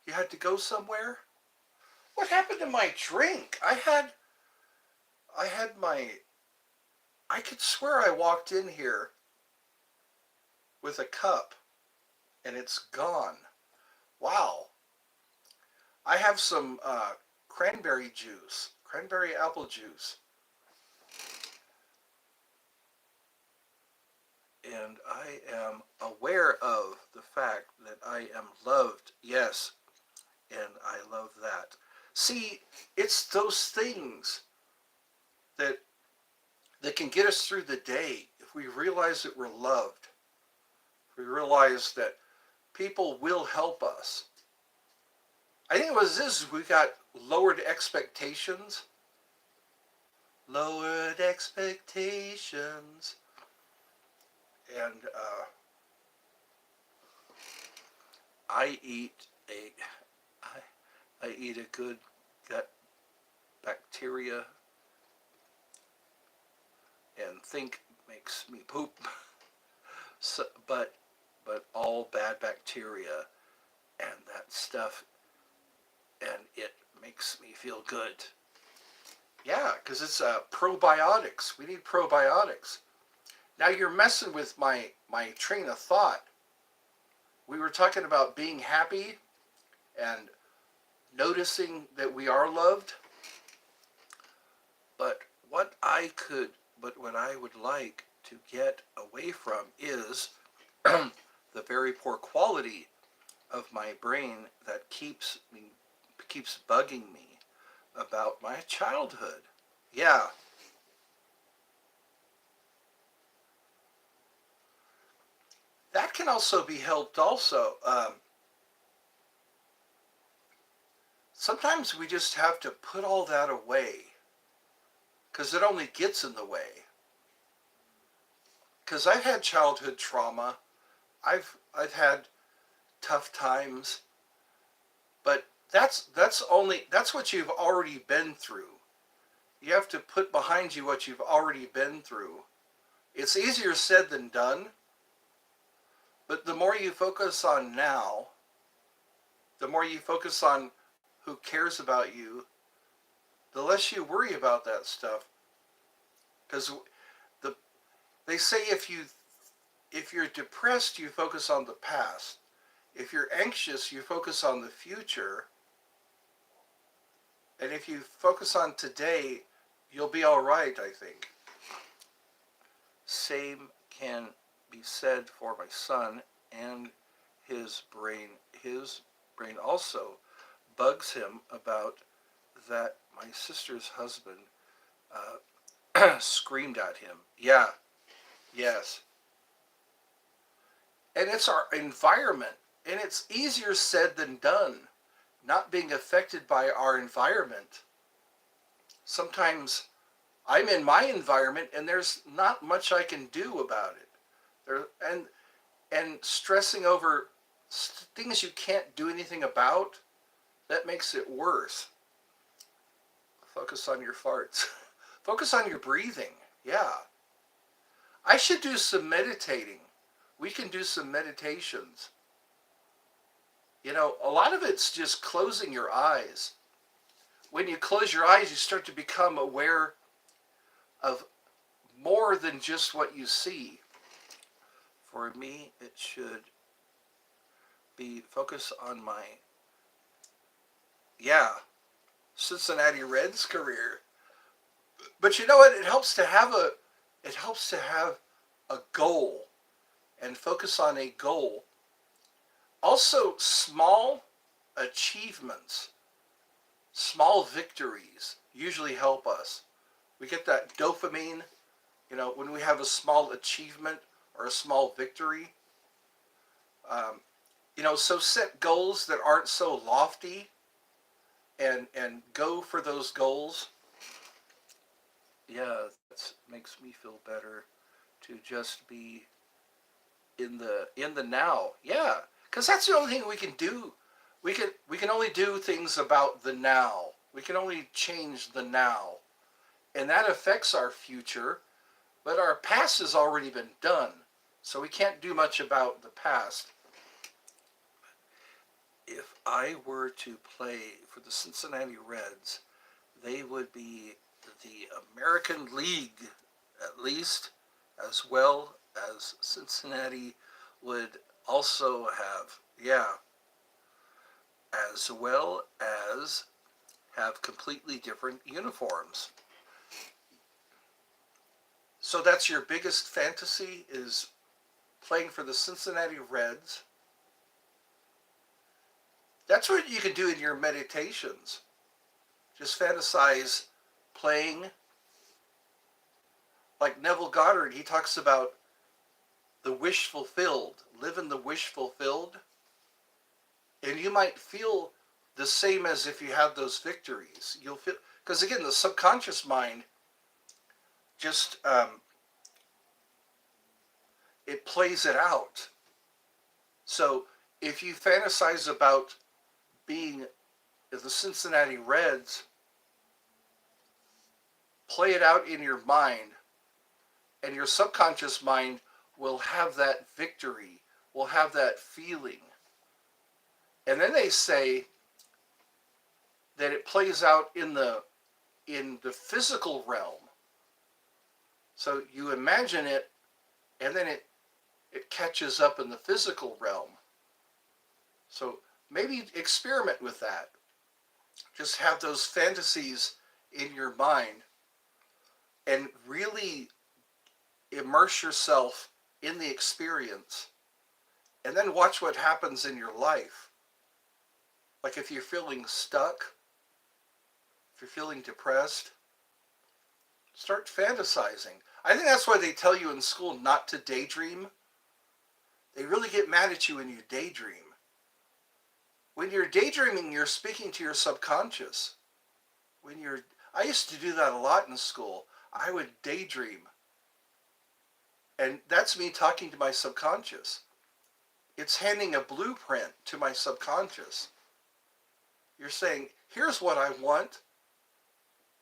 You had to go somewhere? What happened to my drink? I could swear I walked in here with a cup and it's gone. Wow. I have some cranberry apple juice. And I am aware of the fact that I am loved, yes, and I love that. See, it's those things that can get us through the day if we realize that we're loved. We realize that people will help us. I think it was this, we got lowered expectations. Lowered expectations. And I eat a I eat a good gut bacteria and think makes me poop. So, but all bad bacteria and that stuff, and it makes me feel good. Yeah, because it's probiotics. We need probiotics. Now you're messing with my train of thought. We were talking about being happy and noticing that we are loved. But what I could, but what I would like to get away from is the very poor quality of my brain that keeps bugging me about my childhood. Yeah, that can also be helped. Also, sometimes we just have to put all that away because it only gets in the way. Because I've had childhood trauma. I've had tough times, but that's what you've already been through. You have to put behind you what you've already been through. It's easier said than done, but the more you focus on now, the more you focus on who cares about you, the less you worry about that stuff. Because the they say if you're depressed, you focus on the past. If you're anxious, you focus on the future. And if you focus on today, you'll be all right, I think. Same can be said for my son and his brain. His brain also bugs him about that my sister's husband screamed at him. Yeah, yes. And it's our environment. And it's easier said than done, not being affected by our environment. Sometimes I'm in my environment and there's not much I can do about it. There and stressing over things you can't do anything about, that makes it worse. Focus on your farts. Focus on your breathing. Yeah. I should do some meditating. We can do some meditations. You know, a lot of it's just closing your eyes. When you close your eyes, you start to become aware of more than just what you see. For me, it should be focus on my, yeah, Cincinnati Reds career. But you know what? It helps to have a goal and focus on a goal. Also, small achievements, small victories usually help us. We get that dopamine, when we have a small achievement or a small victory. So set goals that aren't so lofty and go for those goals. Yeah, that makes me feel better to just be in the now. Yeah, because that's the only thing we can do. We can only do things about the now. We can only change the now, and that affects our future. But our past has already been done, so we can't do much about the past. If I were to play for the Cincinnati Reds, they would be the American League, at least, as well as Cincinnati would also have. Yeah, as well as have completely different uniforms. So that's your biggest fantasy, is playing for the Cincinnati Reds. That's what you can do in your meditations. Just fantasize playing. Like Neville Goddard, he talks about the wish fulfilled. Live in the wish fulfilled. And you might feel the same as if you had those victories. You'll feel, because again, the subconscious mind just, it plays it out. So if you fantasize about being the Cincinnati Reds, play it out in your mind, and your subconscious mind will have that victory, will have that feeling. And then they say that it plays out in the physical realm. So you imagine it, and then it catches up in the physical realm. So maybe experiment with that. Just have those fantasies in your mind and really immerse yourself in the experience, and then watch what happens in your life. Like if you're feeling stuck, if you're feeling depressed, start fantasizing. I think that's why they tell you in school not to daydream. They really get mad at you when you daydream. When you're daydreaming, you're speaking to your subconscious. I used to do that a lot in school. I would daydream. And that's me talking to my subconscious. It's handing a blueprint to my subconscious. You're saying, here's what I want.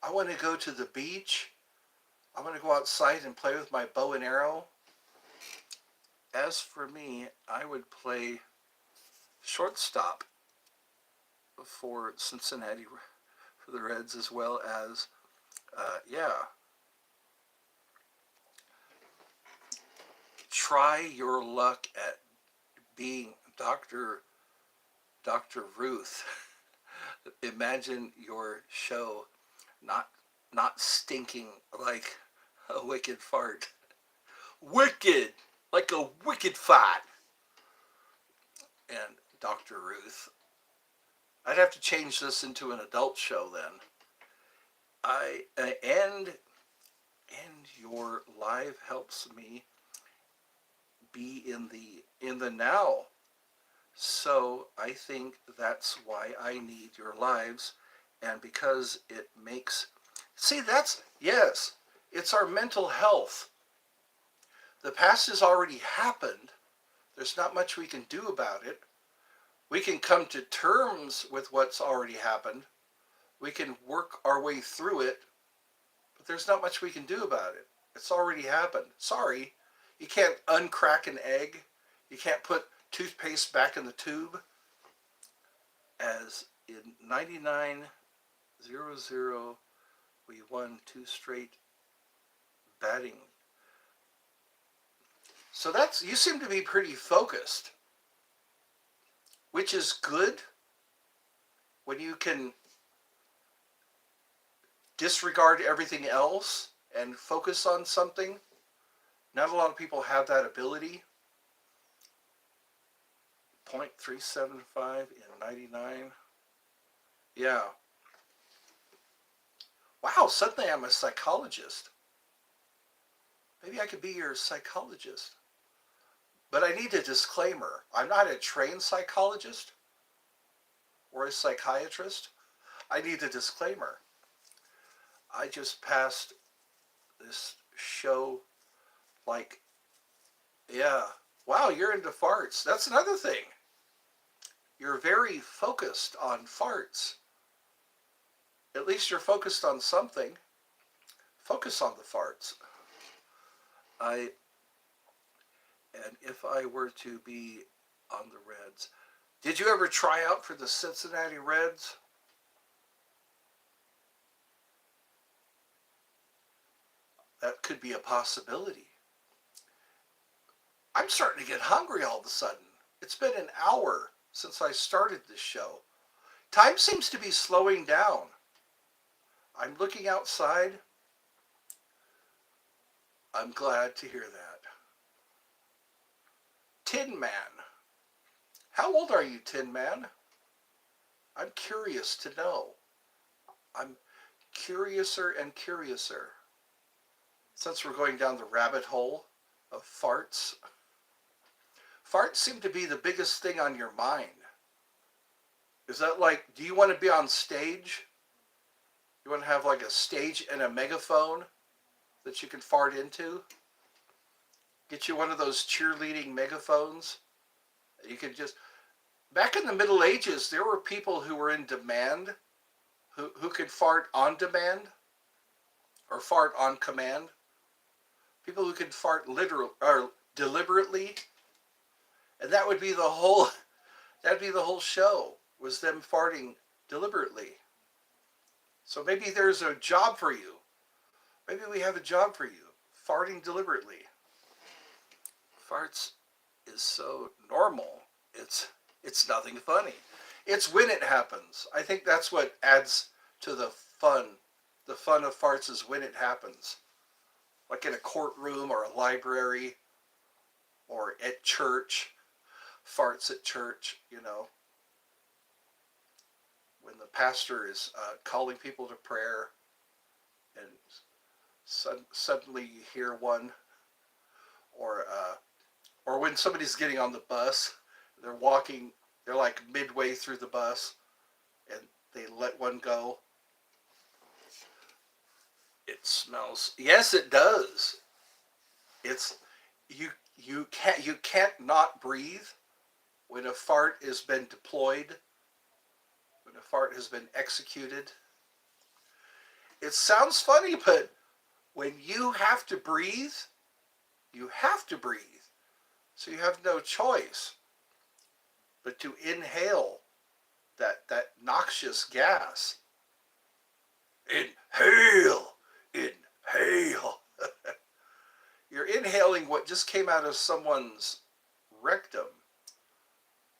I want to go to the beach. I want to go outside and play with my bow and arrow. As for me, I would play shortstop for Cincinnati, for the Reds, as well as, try your luck at being Dr. Ruth. Imagine your show not stinking like a wicked fart. Wicked! Like a wicked fart. And Dr. Ruth. I'd have to change this into an adult show then. And your live helps me be in the now. So I think that's why I need your lives, and because it makes, see, yes, it's our mental health. The past has already happened. There's not much we can do about it. We can come to terms with what's already happened. We can work our way through it, but there's not much we can do about it. It's already happened. Sorry, you can't uncrack an egg. You can't put toothpaste back in the tube. As in 99-0-0, we won 2 straight batting. So you seem to be pretty focused, which is good when you can disregard everything else and focus on something. Not a lot of people have that ability. .375 in 99. Yeah. Wow, suddenly I'm a psychologist. Maybe I could be your psychologist. But I need a disclaimer. I'm not a trained psychologist or a psychiatrist. I need a disclaimer. I just passed this show like, yeah, wow, you're into farts. That's another thing. You're very focused on farts. At least you're focused on something. Focus on the farts. And if I were to be on the Reds, did you ever try out for the Cincinnati Reds? That could be a possibility. I'm starting to get hungry all of a sudden. It's been an hour since I started this show. Time seems to be slowing down. I'm looking outside. I'm glad to hear that. Tin Man. How old are you, Tin Man? I'm curious to know. I'm curiouser and curiouser. Since we're going down the rabbit hole of farts. Farts seem to be the biggest thing on your mind. Is that like, do you want to be on stage? You want to have like a stage and a megaphone that you can fart into? Get you one of those cheerleading megaphones. You could just, back in the Middle Ages, there were people who were in demand, who could fart on demand or fart on command. People who could fart literal or deliberately, and that'd be the whole show, was them farting deliberately. So maybe there's a job for you. Maybe we have a job for you. Farting deliberately. Farts is so normal. It's nothing funny. It's when it happens. I think that's what adds to the fun. The fun of farts is when it happens. Like in a courtroom or a library or at church. Farts at church, you know. When the pastor is calling people to prayer and suddenly you hear one, or when somebody's getting on the bus, they're like midway through the bus and they let one go. It smells. Yes, it does. It's you can't not breathe when a fart has been deployed, when a fart has been executed. It sounds funny, but when you have to breathe, you have to breathe. So you have no choice but to inhale that noxious gas. Inhale, inhale. You're inhaling what just came out of someone's rectum.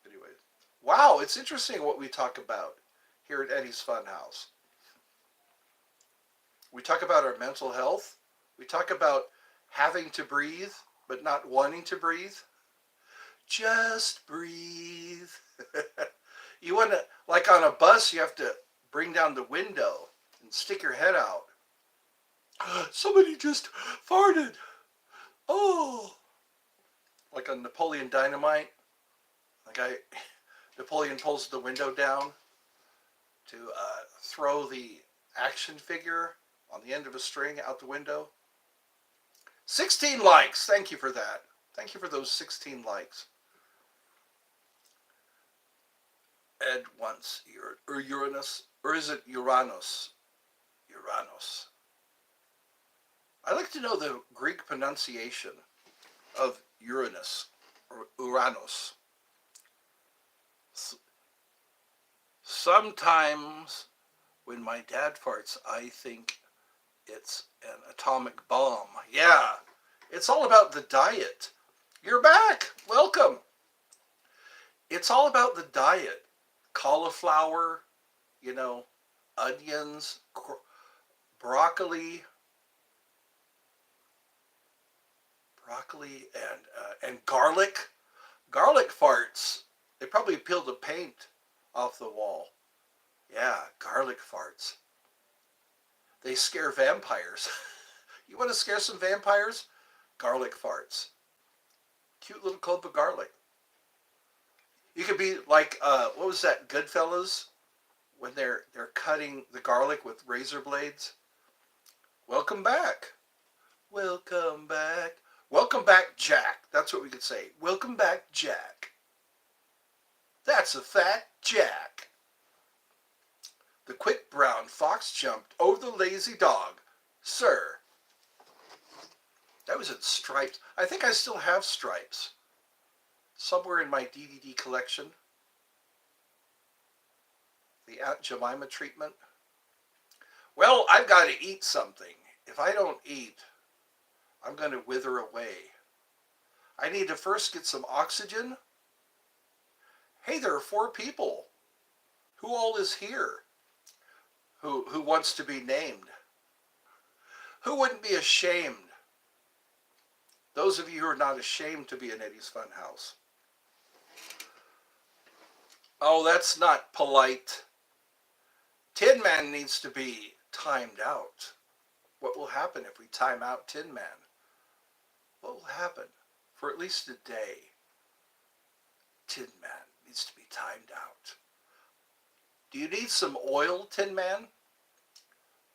Anyway, wow, it's interesting what we talk about here at Eddie's Funhouse. We talk about our mental health. We talk about having to breathe, but not wanting to breathe. Just breathe. You want to, like on a bus, you have to bring down the window and stick your head out. Somebody just farted. Oh. Like on Napoleon Dynamite. Napoleon pulls the window down to throw the action figure on the end of a string out the window. 16 likes. Thank you for that. Thank you for those 16 likes. Ed wants Uranus, or is it Uranus? Uranus. I'd like to know the Greek pronunciation of Uranus or Uranus. Sometimes when my dad farts, I think it's an atomic bomb. Yeah, it's all about the diet. You're back. Welcome. It's all about the diet. Cauliflower, you know, onions, broccoli, and garlic. Garlic farts. They probably peeled the paint off the wall. Yeah, garlic farts. They scare vampires. You want to scare some vampires? Garlic farts. Cute little clove of garlic. You could be like, what was that, Goodfellas? When they're cutting the garlic with razor blades. Welcome back. Welcome back. Welcome back, Jack. That's what we could say. Welcome back, Jack. That's a fat Jack. The quick brown fox jumped over the lazy dog. Sir. That was in Stripes. I think I still have Stripes. Somewhere in my DVD collection. The Aunt Jemima treatment. Well, I've got to eat something. If I don't eat, I'm going to wither away. I need to first get some oxygen. Hey, there are 4 people. Who all is here? Who wants to be named? Who wouldn't be ashamed? Those of you who are not ashamed to be in Eddie's Funhouse. Oh, that's not polite. Tin Man needs to be timed out. What will happen if we time out Tin Man? What will happen for at least a day? Tin Man needs to be timed out. Do you need some oil, Tin Man?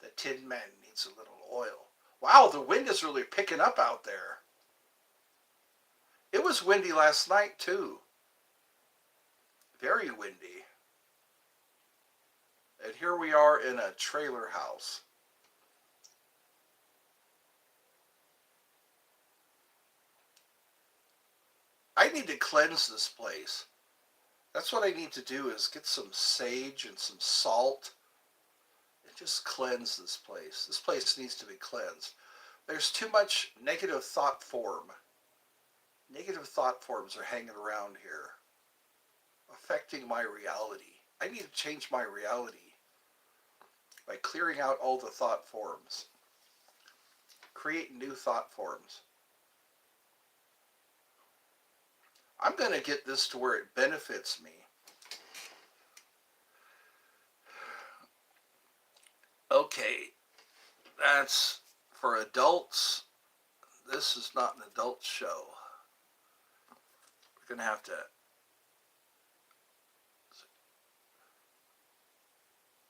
The Tin Man needs a little oil. Wow, the wind is really picking up out there. It was windy last night, too. Very windy. And here we are in a trailer house. I need to cleanse this place. That's what I need to do, is get some sage and some salt and just cleanse this place. This place needs to be cleansed. There's too much negative thought form. Negative thought forms are hanging around here, affecting my reality. I need to change my reality by clearing out all the thought forms. Create new thought forms. I'm going to get this to where it benefits me. Okay, that's for adults. This is not an adult show. We're going to have to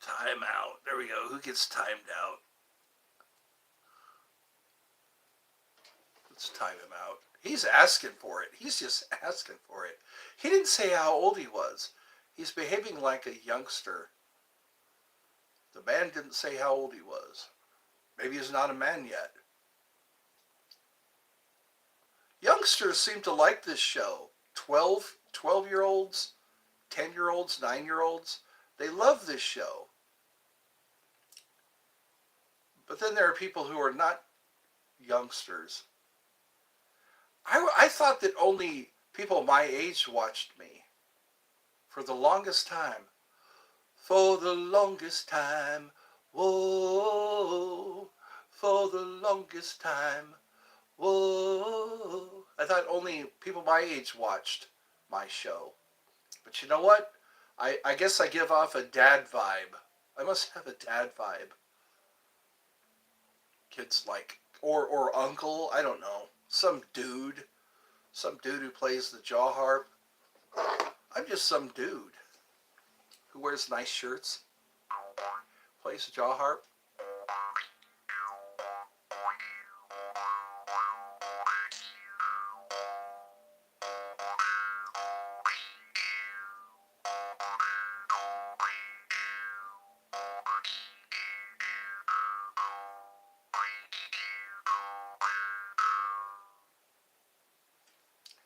time out. There we go. Who gets timed out? Let's time him out. He's asking for it. He's just asking for it. He didn't say how old he was. He's behaving like a youngster. The man didn't say how old he was. Maybe he's not a man yet. Youngsters seem to like this show. 12-year-olds, 10-year-olds, 9-year-olds. They love this show. But then there are people who are not youngsters. I thought that only people my age watched me. For the longest time. For the longest time. Whoa. For the longest time. Whoa. I thought only people my age watched my show. But you know what? I guess I give off a dad vibe. I must have a dad vibe. Kids like, or uncle, I don't know. Some dude who plays the jaw harp. I'm just some dude who wears nice shirts, plays the jaw harp.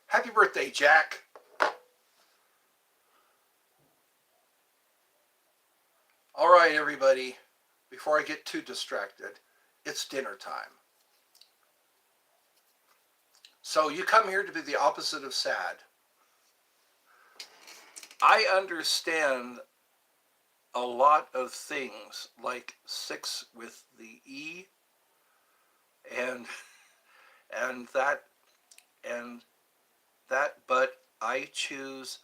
Happy birthday, Jack. All right, everybody. Before I get too distracted, it's dinner time. So you come here to be the opposite of sad. I understand a lot of things, like 6 with the E, and that, but I choose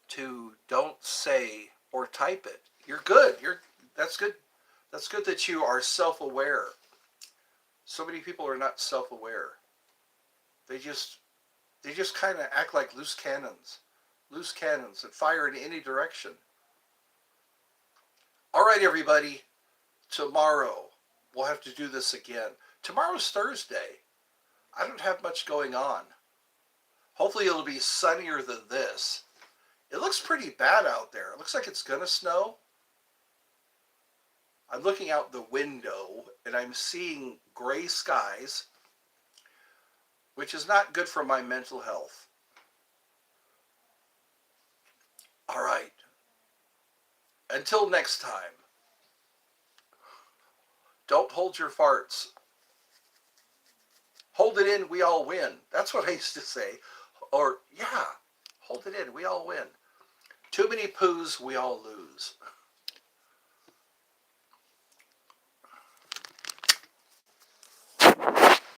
to don't say or type it. You're good. That's good. That's good that you are self-aware. So many people are not self-aware. They just kind of act like loose cannons that fire in any direction. All right, everybody. Tomorrow we'll have to do this again. Tomorrow's Thursday. I don't have much going on. Hopefully it'll be sunnier than this. It looks pretty bad out there. It looks like it's gonna snow. I'm looking out the window and I'm seeing gray skies, which is not good for my mental health. All right. Until next time, don't hold your farts. Hold it in, we all win. That's what I used to say. Or, yeah, hold it in, we all win. Too many poos, we all lose.